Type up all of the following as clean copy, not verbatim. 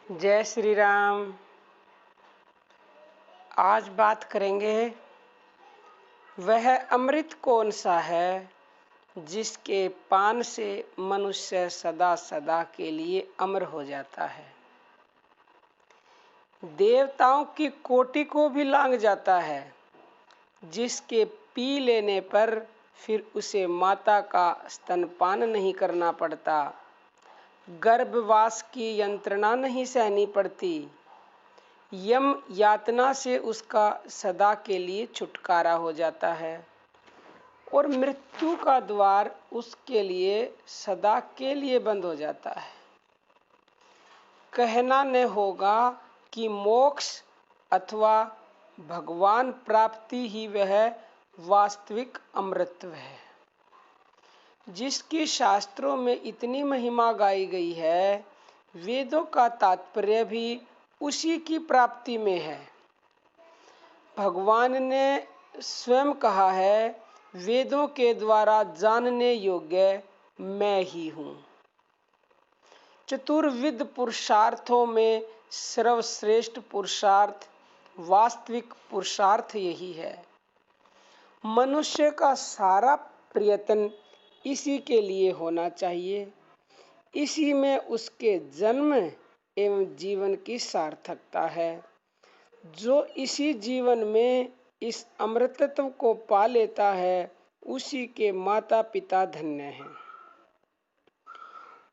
जय श्री राम। आज बात करेंगे वह अमृत कौन सा है जिसके पान से मनुष्य सदा सदा के लिए अमर हो जाता है, देवताओं की कोटि को भी लांघ जाता है, जिसके पी लेने पर फिर उसे माता का स्तनपान नहीं करना पड़ता, गर्भवास की यंत्रणा नहीं सहनी पड़ती, यम यातना से उसका सदा के लिए छुटकारा हो जाता है और मृत्यु का द्वार उसके लिए सदा के लिए बंद हो जाता है। कहना न होगा कि मोक्ष अथवा भगवान प्राप्ति ही वह वास्तविक अमृतत्व है, जिसकी शास्त्रों में इतनी महिमा गाई गई है। वेदों का तात्पर्य भी उसी की प्राप्ति में है। भगवान ने स्वयं कहा है, वेदों के द्वारा जानने योग्य मैं ही हूँ। चतुर्विध पुरुषार्थों में सर्वश्रेष्ठ पुरुषार्थ, वास्तविक पुरुषार्थ यही है। मनुष्य का सारा प्रयत्न इसी के लिए होना चाहिए। इसी में उसके जन्म एवं जीवन की सार्थकता है। जो इसी जीवन में इस अमृतत्व को पा लेता है, उसी के माता पिता धन्य हैं,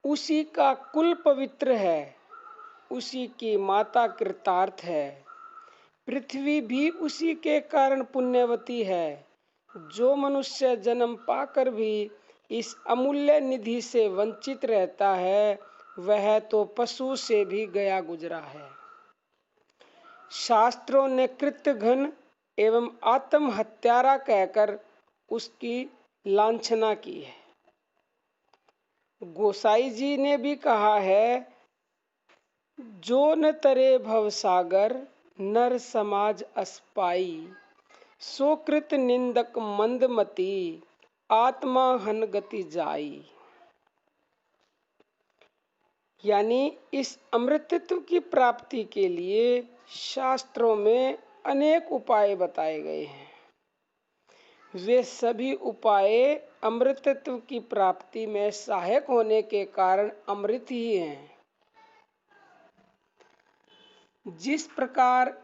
उसी का कुल पवित्र है, उसी की माता कृतार्थ है। पृथ्वी भी उसी के कारण पुण्यवती है। जो मनुष्य जन्म पाकर भी इस अमूल्य निधि से वंचित रहता है, वह तो पशु से भी गया गुजरा है। शास्त्रों ने कृतघ्न एवं आत्महत्यारा कहकर उसकी लांछना की है। गोसाई जी ने भी कहा है, जो न तरे भवसागर नर समाज अस्पाई, सोकृत निंदक मंदमती आत्मा हन गति जाई। यानी इस अमृतत्व की प्राप्ति के लिए शास्त्रों में अनेक उपाय बताए गए हैं। वे सभी उपाय अमृतत्व की प्राप्ति में सहायक होने के कारण अमृत ही हैं। जिस प्रकार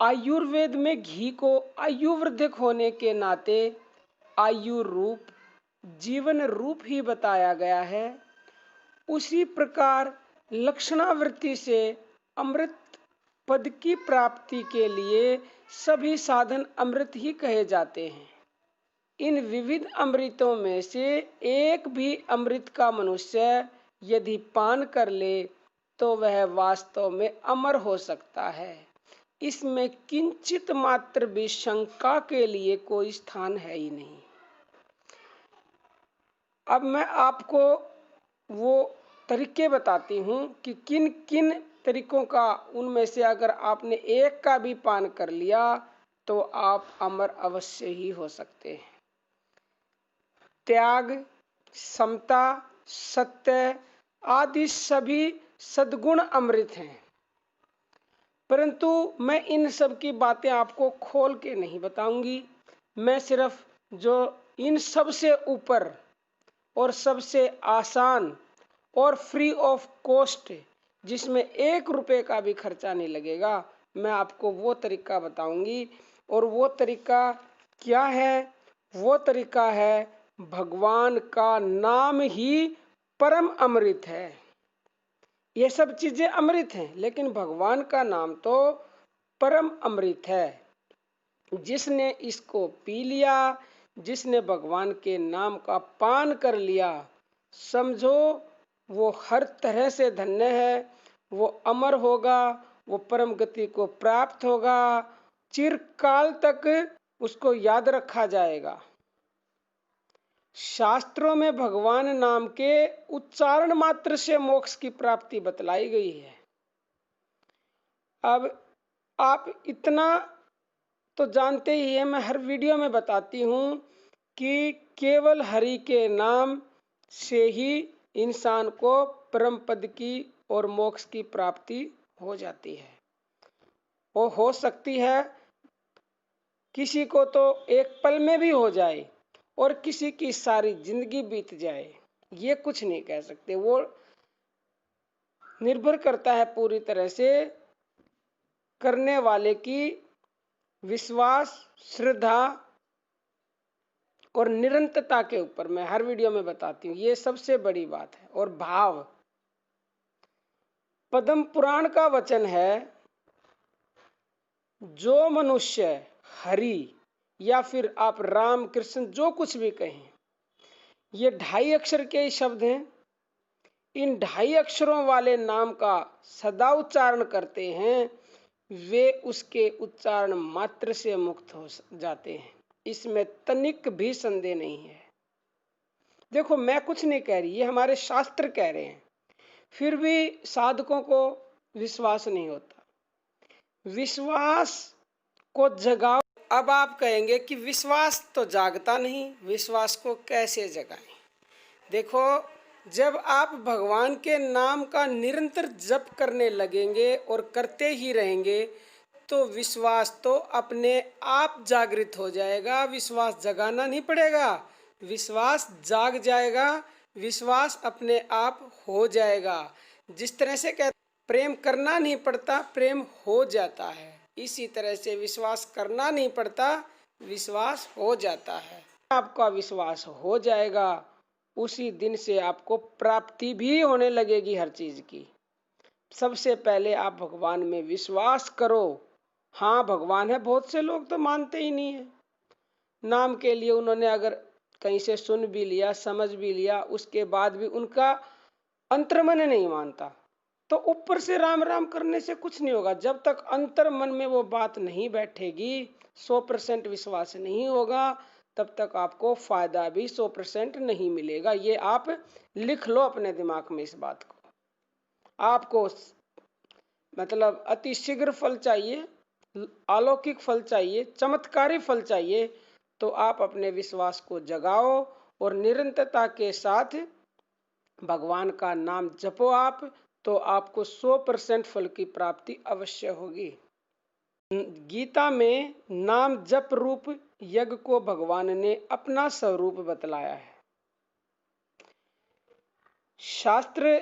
आयुर्वेद में घी को आयुर्वर्धक होने के नाते आयु रूप, जीवन रूप ही बताया गया है, उसी प्रकार लक्षणावृत्ति से अमृत पद की प्राप्ति के लिए सभी साधन अमृत ही कहे जाते हैं। इन विविध अमृतों में से एक भी अमृत का मनुष्य यदि पान कर ले तो वह वास्तव में अमर हो सकता है। इसमें किंचित मात्र भी शंका के लिए कोई स्थान है ही नहीं। अब मैं आपको वो तरीके बताती हूँ कि किन किन तरीकों का, उनमें से अगर आपने एक का भी पान कर लिया तो आप अमर अवश्य ही हो सकते हैं। त्याग, समता, सत्य आदि सभी सद्गुण अमृत हैं, परंतु मैं इन सब की बातें आपको खोल के नहीं बताऊंगी। मैं सिर्फ जो इन सब से ऊपर और सबसे आसान और फ्री ऑफ कॉस्ट, जिसमें 1 रुपए का भी खर्चा नहीं लगेगा, मैं आपको वो तरीका बताऊंगी। और वो तरीका क्या है? वो तरीका है, भगवान का नाम ही परम अमृत है। ये सब चीजें अमृत हैं, लेकिन भगवान का नाम तो परम अमृत है। जिसने इसको पी लिया, जिसने भगवान के नाम का पान कर लिया, समझो वो हर तरह से धन्य है। वो अमर होगा, वो परम गति को प्राप्त होगा, चिरकाल तक उसको याद रखा जाएगा। शास्त्रों में भगवान नाम के उच्चारण मात्र से मोक्ष की प्राप्ति बतलाई गई है। अब आप इतना तो जानते ही हैं, मैं हर वीडियो में बताती हूँ कि केवल हरि के नाम से ही इंसान को परम पद की और मोक्ष की प्राप्ति हो जाती है। वो हो सकती है किसी को तो एक पल में भी हो जाए और किसी की सारी जिंदगी बीत जाए, ये कुछ नहीं कह सकते। वो निर्भर करता है पूरी तरह से करने वाले की विश्वास, श्रद्धा और निरंतरता के ऊपर। मैं हर वीडियो में बताती हूँ, ये सबसे बड़ी बात है। और भाव, पद्म पुराण का वचन है, जो मनुष्य हरि या फिर आप राम कृष्ण जो कुछ भी कहें, ये 2.5 अक्षर के शब्द हैं। इन 2.5 अक्षरों वाले नाम का सदा उच्चारण करते हैं, वे उसके उच्चारण मात्र से मुक्त हो जाते हैं। इसमें तनिक भी संदेह नहीं है। देखो, मैं कुछ नहीं कह रही, ये हमारे शास्त्र कह रहे हैं, फिर भी साधकों को विश्वास नहीं होता। विश्वास को जगाओ। अब आप कहेंगे कि विश्वास तो जागता नहीं, विश्वास को कैसे जगाएं? देखो, जब आप भगवान के नाम का निरंतर जप करने लगेंगे और करते ही रहेंगे, तो विश्वास तो अपने आप जागृत हो जाएगा। विश्वास जगाना नहीं पड़ेगा, विश्वास जाग जाएगा, विश्वास अपने आप हो जाएगा। जिस तरह से कहते प्रेम करना नहीं पड़ता, प्रेम हो जाता है, इसी तरह से विश्वास करना नहीं पड़ता, विश्वास हो जाता है। आपका विश्वास हो जाएगा, उसी दिन से आपको प्राप्ति भी होने लगेगी हर चीज की। सबसे पहले आप भगवान में विश्वास करो। हाँ, भगवान है, बहुत से लोग तो मानते ही नहीं है। नाम के लिए उन्होंने अगर कहीं से सुन भी लिया, समझ भी लिया, उसके बाद भी उनका अंतर्मन नहीं मानता, तो ऊपर से राम राम करने से कुछ नहीं होगा। जब तक अंतर मन में वो बात नहीं बैठेगी, 100% विश्वास नहीं होगा, तब तक आपको फायदा भी 100% नहीं मिलेगा। ये आप लिख लो अपने दिमाग में इस बात को। आपको मतलब अति शीघ्र फल चाहिए, अलौकिक फल चाहिए, चमत्कारी फल चाहिए, तो आप अपने विश्वास को जगाओ और निरंतरता के साथ भगवान का नाम जपो आप, तो आपको 100% फल की प्राप्ति अवश्य होगी। गीता में नाम जप रूप यज्ञ को भगवान ने अपना स्वरूप बतलाया है। शास्त्र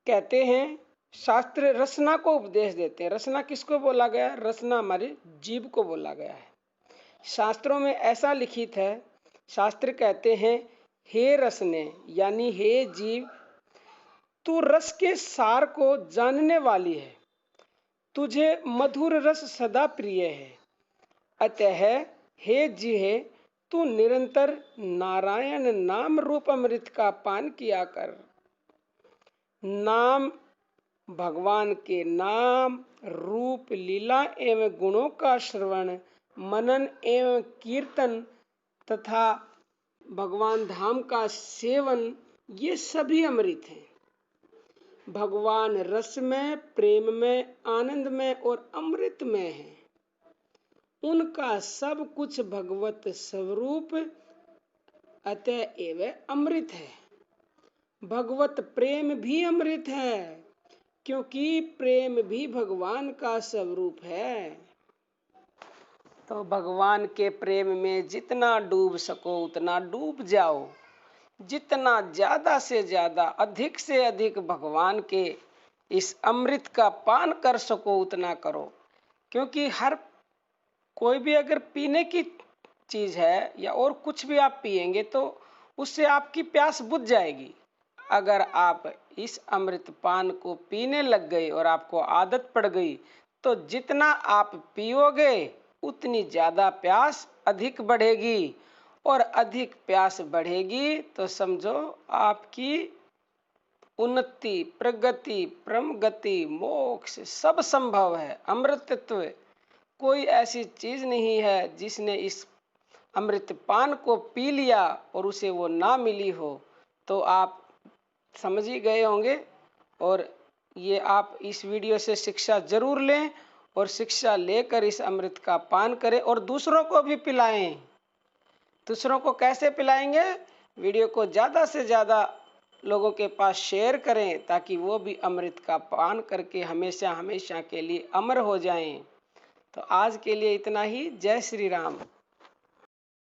कहते हैं, शास्त्र रसना को उपदेश देते हैं। रसना किसको बोला गया? रसना हमारे जीव को बोला गया है। शास्त्रों में ऐसा लिखित है, शास्त्र कहते हैं, हे रसने यानी हे जीव, तू रस के सार को जानने वाली है, तुझे मधुर रस सदा प्रिय है। अतः हे जीहे, तू निरंतर नारायण नाम रूप अमृत का पान किया कर। नाम, भगवान के नाम रूप लीला एवं गुणों का श्रवण, मनन एवं कीर्तन तथा भगवान धाम का सेवन, ये सभी अमृत हैं। भगवान रस में, प्रेम में, आनंद में और अमृत में है। उनका सब कुछ भगवत स्वरूप अतएव अमृत है। भगवत प्रेम भी अमृत है, क्योंकि प्रेम भी भगवान का स्वरूप है। तो भगवान के प्रेम में जितना डूब सको उतना डूब जाओ। जितना ज्यादा से ज्यादा, अधिक से अधिक भगवान के इस अमृत का पान कर सको उतना करो। क्योंकि हर कोई भी अगर पीने की चीज है या और कुछ भी आप पिएंगे तो उससे आपकी प्यास बुझ जाएगी। अगर आप इस अमृत पान को पीने लग गए और आपको आदत पड़ गई, तो जितना आप पियोगे उतनी ज्यादा प्यास अधिक बढ़ेगी, और अधिक प्यास बढ़ेगी तो समझो आपकी उन्नति, प्रगति, परम गति, मोक्ष सब संभव है। अमृतत्व, कोई ऐसी चीज नहीं है जिसने इस अमृत पान को पी लिया और उसे वो ना मिली हो। तो आप समझ ही गए होंगे, और ये आप इस वीडियो से शिक्षा जरूर लें, और शिक्षा लेकर इस अमृत का पान करें और दूसरों को भी पिलाएं। दूसरों को कैसे पिलाएंगे? वीडियो को ज़्यादा से ज़्यादा लोगों के पास शेयर करें ताकि वो भी अमृत का पान करके हमेशा हमेशा के लिए अमर हो जाएं। तो आज के लिए इतना ही। जय श्री राम।